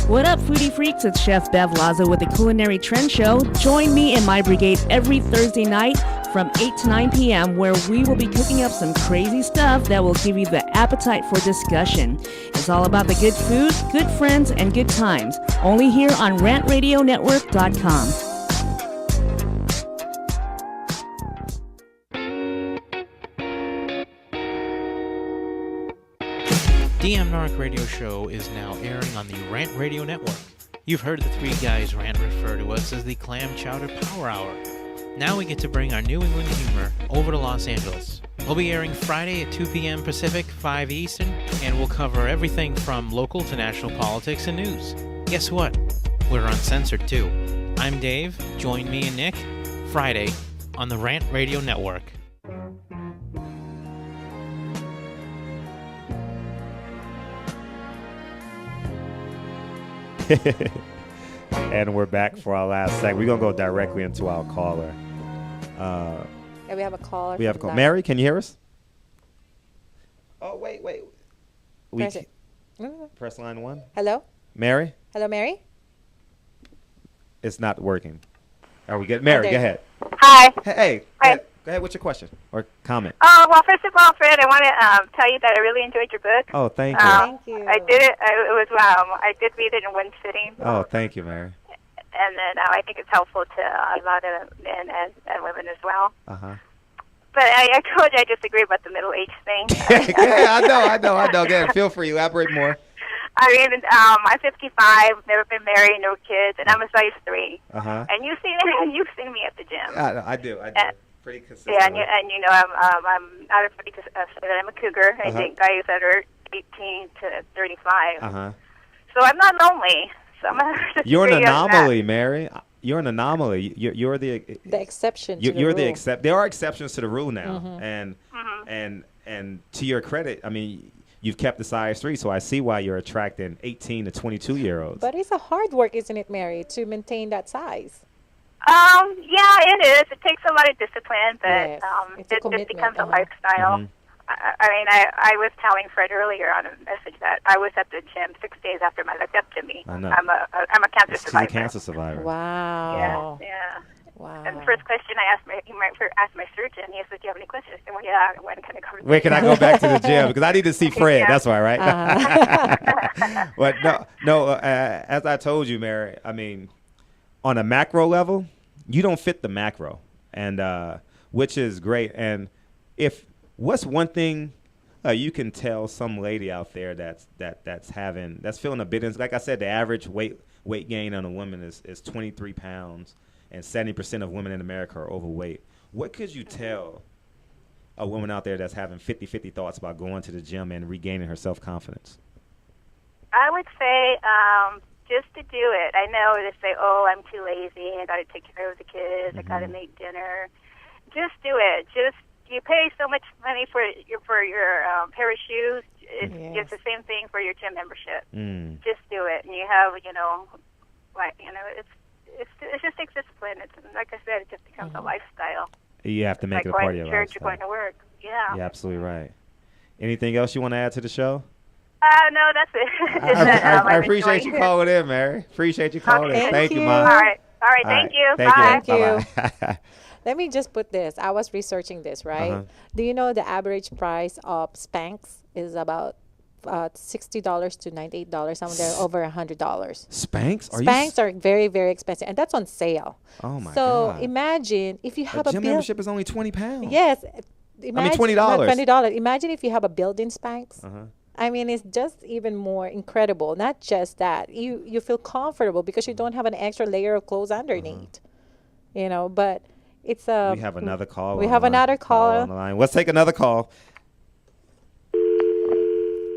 What up, foodie freaks? It's Chef Bev Lazo with the Culinary Trend Show. Join me and my brigade every Thursday night from 8 to 9 p.m. where we will be cooking up some crazy stuff that will give you the appetite for discussion. It's all about the good food, good friends, and good times. Only here on RantRadioNetwork.com. DM Narc Radio Show is now airing on the Rant Radio Network. You've heard the three guys Rant refer to us as the Clam Chowder Power Hour. Now we get to bring our New England humor over to Los Angeles. We'll be airing Friday at 2 p.m. Pacific, 5 Eastern, and we'll cover everything from local to national politics and news. Guess what? We're uncensored too. I'm Dave. Join me and Nick Friday on the Rant Radio Network. And we're back for our last segment. We're going to go directly into our caller. Yeah, we have a caller. We have a caller. Mary, can you hear us? Oh, wait. Press it. Press line 1. Hello? Mary? Hello, Mary? It's not working. Are we good? Mary, go ahead. Hi. Hey. Hi. Go ahead. What's your question or comment? Well, first of all, Fred, I want to tell you that I really enjoyed your book. Oh, thank you. Thank you. I did it. I did read it in one sitting. Oh, thank you, Mary. And then I think it's helpful to a lot of men and women as well. Uh-huh. But I told you I disagree about the middle age thing. Yeah, I know. Again, feel free. Elaborate more. I mean, I'm 55, never been married, no kids, and I'm a size 3. Uh-huh. And you've seen me at the gym. I do. Pretty consistent. Yeah, and you know, I'm not a pretty I'm a cougar. I date guys that are 18 to 35. Uh-huh. So I'm not lonely. So You're an anomaly, Mary. You're an anomaly. You're the exception. You're the exception. There are exceptions to the rule now, and to your credit, I mean, you've kept the size 3, so I see why you're attracting 18 to 22-year-olds. But it's a hard work, isn't it, Mary, to maintain that size? Yeah, it is. It takes a lot of discipline, but it just becomes a lifestyle. Mm-hmm. I mean, I was telling Fred earlier on a message that I was at the gym 6 days after my lepectomy. I know. I'm a cancer survivor. She's a cancer survivor. Wow. Yeah. Wow. And the first question I asked my surgeon, he said, "Do you have any questions?" I said, "Well, yeah. When can I come?" Where can I go back to the gym? Because I need to see Fred. That's why, right? But no. As I told you, Mary, I mean, on a macro level, you don't fit the macro, and which is great. And what's one thing you can tell some lady out there that's feeling a bit, like I said, the average weight gain on a woman is 23 pounds, and 70% of women in America are overweight. What could you tell a woman out there that's having 50-50 thoughts about going to the gym and regaining her self-confidence? I would say just to do it. I know they say, "Oh, I'm too lazy. I got to take care of the kids. I got to make dinner." Just do it. Just you pay so much money for your pair of shoes. It's the same thing for your gym membership. Just do it, and you have it just takes discipline. It's like I said, it just becomes a lifestyle. You have to make like it a part of going your to church, lifestyle. you're going to work. Yeah. You're absolutely right. Anything else you want to add to the show? No, that's it. I appreciate you calling in, Mary. Appreciate you calling in. Thank you, Ma. All right. Thank you. Thank Bye. you. Bye-bye. Let me just put this. I was researching this, right? Do you know the average price of Spanx is about $60 to $98? Some of them are over $100. Spanx? Spanx are very, very expensive, and that's on sale. Oh my so God. imagine if you have a a gym membership is only £20. Yes. $20. $20. Imagine if you have a built-in Spanx. I mean, it's just even more incredible. Not just that. You feel comfortable because you don't have an extra layer of clothes underneath. You know, but it's a... We have another call. We have another call. On the line. Let's take another call.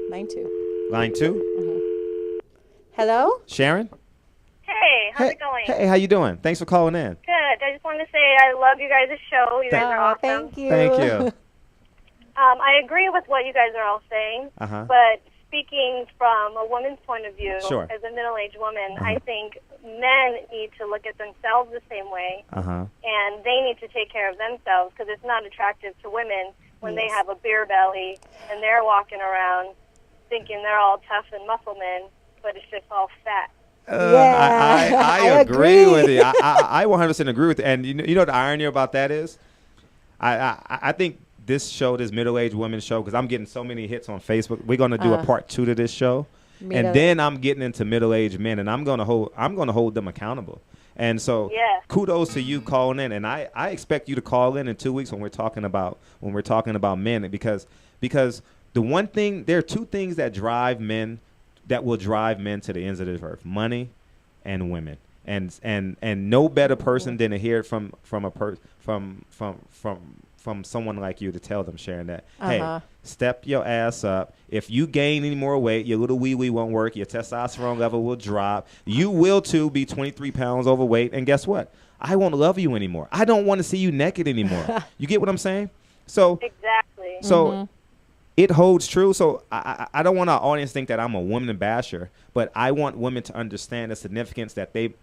Line 2. Line 2? Hello? Sharon? Hey, how's it going? Hey, how you doing? Thanks for calling in. Good. I just wanted to say I love you guys' show. You guys are awesome. Thank you. Thank you. I agree with what you guys are all saying, but speaking from a woman's point of view, Sure. as a middle-aged woman, I think men need to look at themselves the same way, and they need to take care of themselves because it's not attractive to women when they have a beer belly and they're walking around thinking they're all tough and muscle men, but it's just all fat. I agree with you. I 100% agree with you. And you know the irony about that is, I think this show, this middle-aged women show, because I'm getting so many hits on Facebook. We're going to do a part 2 to this show, and then I'm getting into middle-aged men, and I'm going to hold them accountable. And so, kudos to you calling in, and I expect you to call in 2 weeks when we're talking about men, because the one thing, there are two things that will drive men to the ends of this earth: money and women. And no better person than to hear it from someone like you to tell them, Sharon, that hey, step your ass up. If you gain any more weight, your little wee won't work. Your testosterone level will drop. You will too be 23 pounds overweight. And guess what? I won't love you anymore. I don't want to see you naked anymore. You get what I'm saying? So exactly. So it holds true. So I don't want our audience to think that I'm a woman basher, but I want women to understand the significance the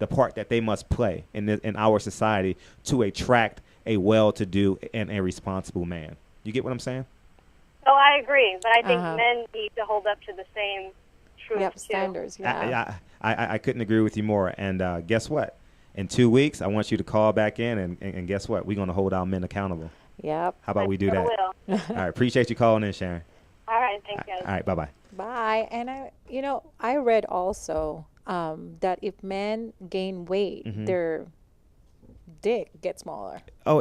part that they must play in our society to attract a well-to-do and a responsible man. You get what I'm saying? Oh, I agree, but I think men need to hold up to the same truth standards. I couldn't agree with you more. And guess what? In 2 weeks, I want you to call back in, and guess what? We're going to hold our men accountable. Yep. How about we do that? Will. All right. Appreciate you calling in, Sharon. All right. Thanks, guys. All right. Bye-bye. Bye. And I read also that if men gain weight, their dick gets smaller. Oh,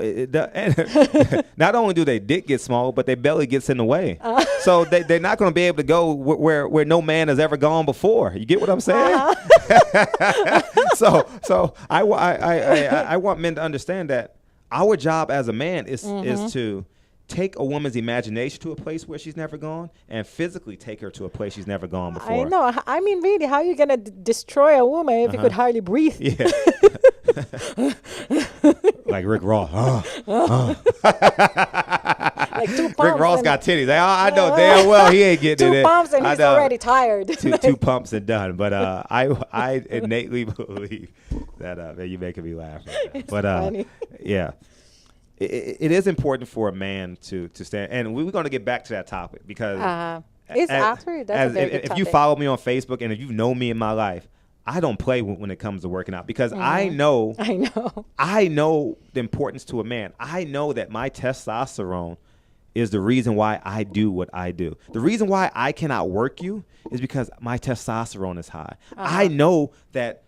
not only do they dick get small, but their belly gets in the way. So they're not going to be able to go where no man has ever gone before. You get what I'm saying? So I want men to understand that our job as a man is to take a woman's imagination to a place where she's never gone and physically take her to a place she's never gone before. I know. I mean, really, how are you going to destroy a woman if you could hardly breathe? Yeah. Like Rick Ross. Like 2 pumps. Rick Ross got titties. I know damn well he ain't getting it. 2 pumps and he's already tired. Two pumps and done. But I innately believe that man, you're making me laugh. Right, but funny. Yeah. It is important for a man to stand, and we're going to get back to that topic because it's actually that's a very good if topic. you follow me on Facebook and if you know me in my life, I don't play when it comes to working out because I know the importance to a man. I know that my testosterone is the reason why I do what I do. The reason why I cannot work you is because my testosterone is high. I know that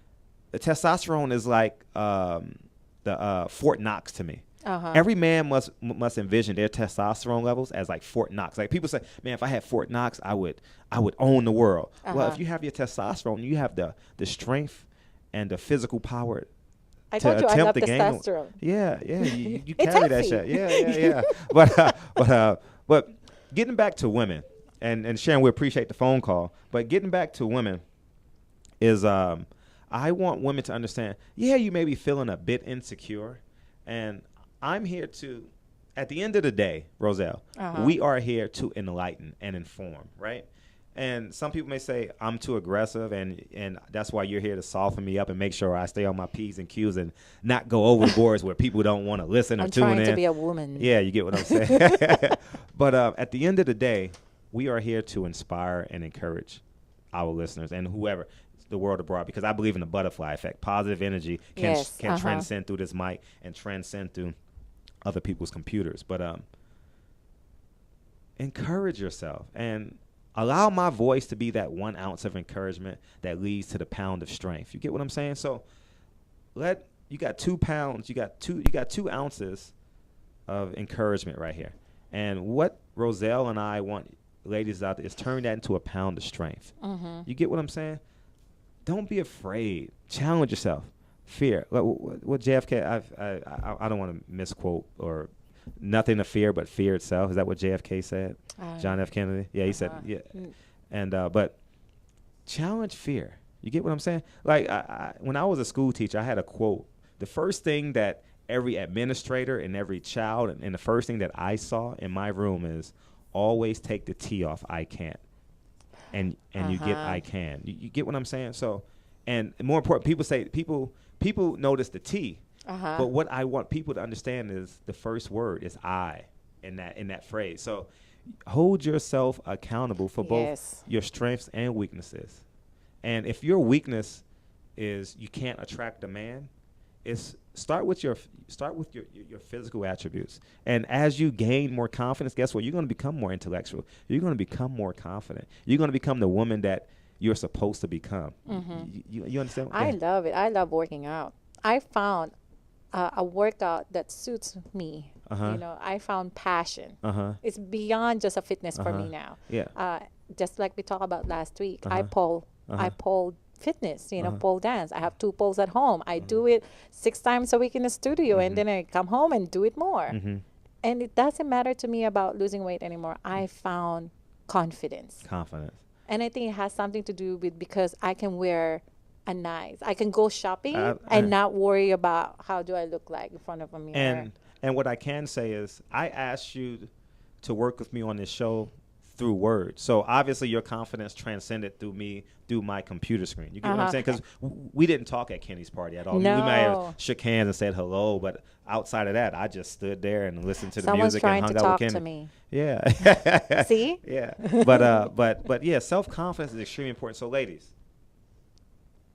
the testosterone is like the Fort Knox to me. Every man must envision their testosterone levels as like Fort Knox. Like people say, man, if I had Fort Knox, I would own the world. Well, if you have your testosterone, you have the strength and the physical power I to told you I attempt love to gain. testosterone. Yeah, you It's carry that healthy. shit. Yeah. But getting back to women, and Sharon, we appreciate the phone call. But getting back to women, is I want women to understand, yeah, you may be feeling a bit insecure, and I'm here to, at the end of the day, Roselle, we are here to enlighten and inform, right? And some people may say I'm too aggressive, and that's why you're here to soften me up and make sure I stay on my P's and Q's and not go overboards where people don't want to listen or tune in. I'm trying to be a woman. Yeah, you get what I'm saying. But at the end of the day, we are here to inspire and encourage our listeners and whoever, the world abroad, because I believe in the butterfly effect. Positive energy can transcend through this mic and transcend through other people's computers. But encourage yourself and allow my voice to be that 1 ounce of encouragement that leads to the pound of strength. You get what I'm saying? So you got 2 pounds, you got 2 ounces of encouragement right here. And what Roselle and I want ladies out there is turn that into a pound of strength. You get what I'm saying? Don't be afraid. Challenge yourself. Fear. What JFK, I don't want to misquote or nothing to fear but fear itself. Is that what JFK said? John F. Kennedy? Yeah, he said, yeah. And but challenge fear. You get what I'm saying? Like when I was a school teacher, I had a quote. The first thing that every administrator and every child and the first thing that I saw in my room is always take the T off I can't. And you get I can. You get what I'm saying? So, and more important, people notice the T. But what I want people to understand is the first word is I in that phrase. So hold yourself accountable for both your strengths and weaknesses. And if your weakness is you can't attract a man, start with your physical attributes. And as you gain more confidence, guess what? You're going to become more intellectual. You're going to become more confident. You're going to become the woman that you're supposed to become. You understand? I love it. I love working out. I found a workout that suits me. You know, I found passion. It's beyond just a fitness for me now. Just like we talked about last week, I pole fitness, pole dance. I have 2 poles at home. I do it 6 times a week in the studio, and then I come home and do it more. And it doesn't matter to me about losing weight anymore. I found confidence. And I think it has something to do with because I can wear a nice. I can go shopping and not worry about how do I look like in front of a mirror. And what I can say is I asked you to work with me on this show through words. So obviously your confidence transcended through my computer screen. You get what I'm saying? Because we didn't talk at Kenny's party at all. No. We might have shook hands and said hello, but outside of that, I just stood there and listened to the music and hung out with Kenny. Someone's trying to talk to me. Yeah. See? Yeah. But yeah, self-confidence is extremely important. So ladies,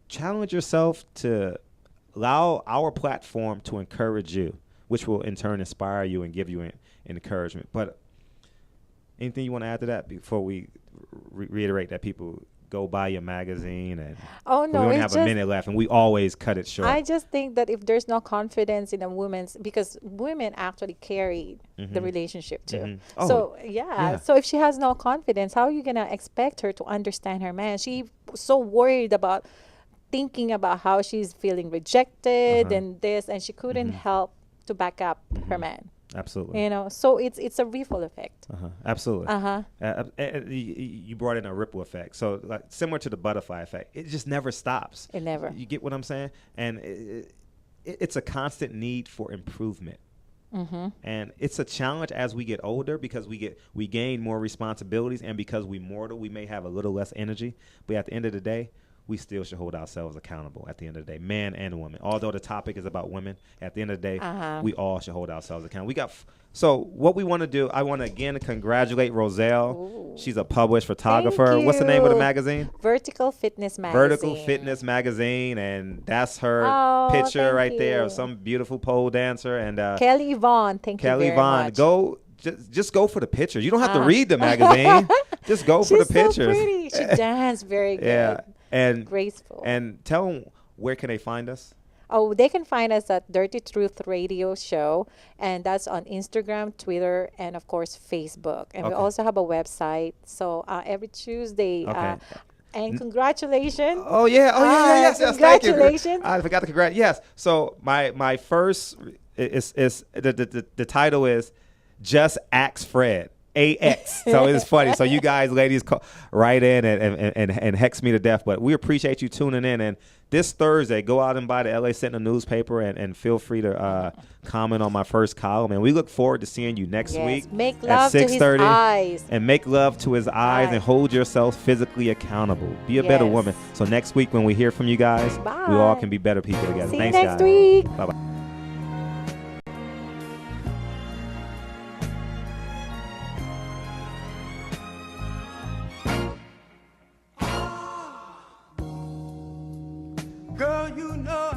challenge yourself to allow our platform to encourage you, which will in turn inspire you and give you encouragement. But anything you want to add to that before we reiterate that people go buy your magazine? And we only have a minute left, and we always cut it short. I just think that if there's no confidence in a woman's, because women actually carry the relationship too. So so if she has no confidence, how are you gonna expect her to understand her man? She's so worried about thinking about how she's feeling rejected and this, and she couldn't help to back up her man. Absolutely. So it's a ripple effect. Absolutely. You brought in a ripple effect. So like similar to the butterfly effect, it just never stops. It never. You get what I'm saying? And it's a constant need for improvement. And it's a challenge as we get older because we gain more responsibilities, and because we're mortal, we may have a little less energy. But at the end of the day, we still should hold ourselves accountable at the end of the day, man and woman. Although the topic is about women, at the end of the day, we all should hold ourselves accountable. So what we want to do, I want to again congratulate Roselle. Ooh. She's a published photographer. What's the name of the magazine? Vertical Fitness Magazine. Vertical Fitness Magazine, and that's her picture right there of some beautiful pole dancer. And Kelly Vaughn, thank you very much. Go. Just go for the picture. You don't have to read the magazine. Just go for the pictures. She's so pretty. She danced very good. Yeah. And graceful. And tell them, where can they find us? Oh, they can find us at Dirty Truth Radio Show, and that's on Instagram, Twitter, and of course Facebook. And we also have a website. So every Tuesday. And congratulations! Oh yeah! Yes! Congratulations! Thank you. I forgot to congratulate. Yes. So my first is the title is Just Ask Fred. AX. So it's funny. So you guys, ladies, write in and hex me to death. But we appreciate you tuning in. And this Thursday, go out and buy the LA Sentinel newspaper and feel free to comment on my first column. And we look forward to seeing you next week Make at love to 6:30. his eyes. And make love to his eyes and hold yourself physically accountable. Be a better woman. So next week when we hear from you guys, we all can be better people together. See Thanks, you next guys. week. Bye-bye. Girl, you know